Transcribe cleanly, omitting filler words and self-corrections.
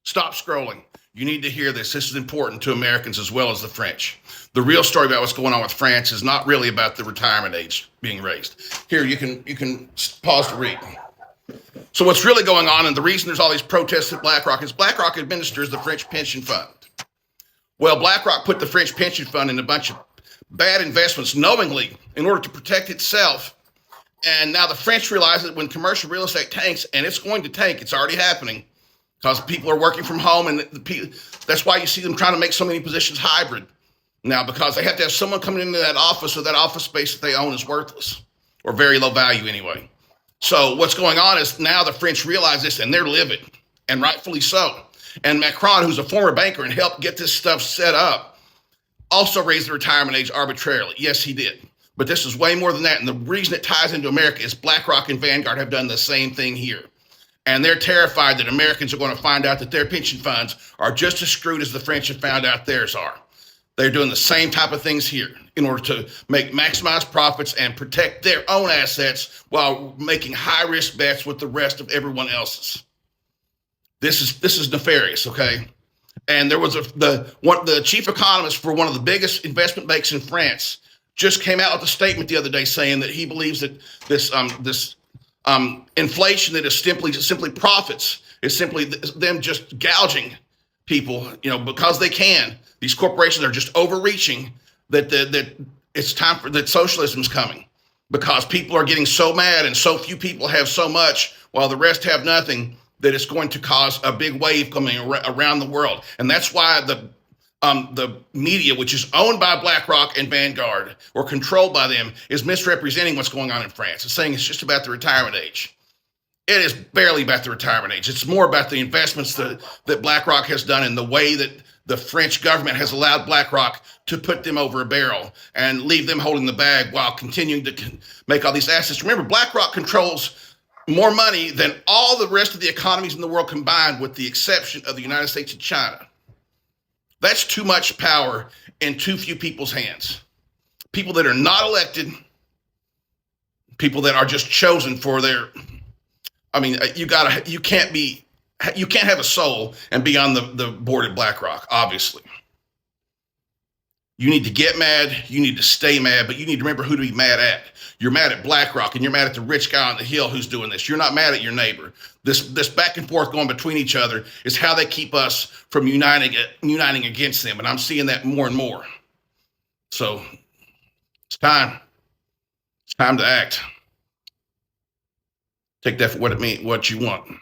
Stop scrolling. You need to hear this. This is important to Americans as well as the French. The real story about what's going on with France is not really about the retirement age being raised. Here, you can pause to read. So what's really going on, and the reason there's all these protests at BlackRock, is BlackRock administers the French pension fund. Well, BlackRock put the French pension fund in a bunch of bad investments knowingly in order to protect itself. And now the French realize that when commercial real estate tanks, and it's going to tank, it's already happening, because people are working from home, and that's why you see them trying to make so many positions hybrid now, because they have to have someone coming into that office, or that office space that they own is worthless, or very low value anyway. So what's going on is now the French realize this, and they're livid, and rightfully so. And Macron, who's a former banker and helped get this stuff set up, also raised the retirement age arbitrarily. Yes, he did. But this is way more than that. And the reason it ties into America is BlackRock and Vanguard have done the same thing here. And they're terrified that Americans are going to find out that their pension funds are just as screwed as the French have found out theirs are. They're doing the same type of things here in order to maximize profits and protect their own assets while making high-risk bets with the rest of everyone else's. This is nefarious, okay? And there was the chief economist for one of the biggest investment banks in France just came out with a statement the other day saying that he believes that this inflation that is simply profits is simply them just gouging people, because they can. These corporations are just overreaching. That it's time for that socialism is coming, because people are getting so mad and so few people have so much while the rest have nothing, that it's going to cause a big wave coming around the world. And that's why the media, which is owned by BlackRock and Vanguard or controlled by them, is misrepresenting what's going on in France. It's saying it's just about the retirement age. It is barely about the retirement age. It's more about the investments that BlackRock has done and the way that the French government has allowed BlackRock to put them over a barrel and leave them holding the bag while continuing to make all these assets. Remember, BlackRock controls more money than all the rest of the economies in the world combined, with the exception of the United States and China. That's too much power in too few people's hands. People that are not elected, people that are just chosen for their, you can't have a soul and be on the board at BlackRock, obviously. You need to get mad, you need to stay mad, but you need to remember who to be mad at. You're mad at BlackRock, and you're mad at the rich guy on the hill who's doing this. You're not mad at your neighbor. This back and forth going between each other is how they keep us from uniting against them, and I'm seeing that more and more. So it's time. It's time to act. Take that for what you want.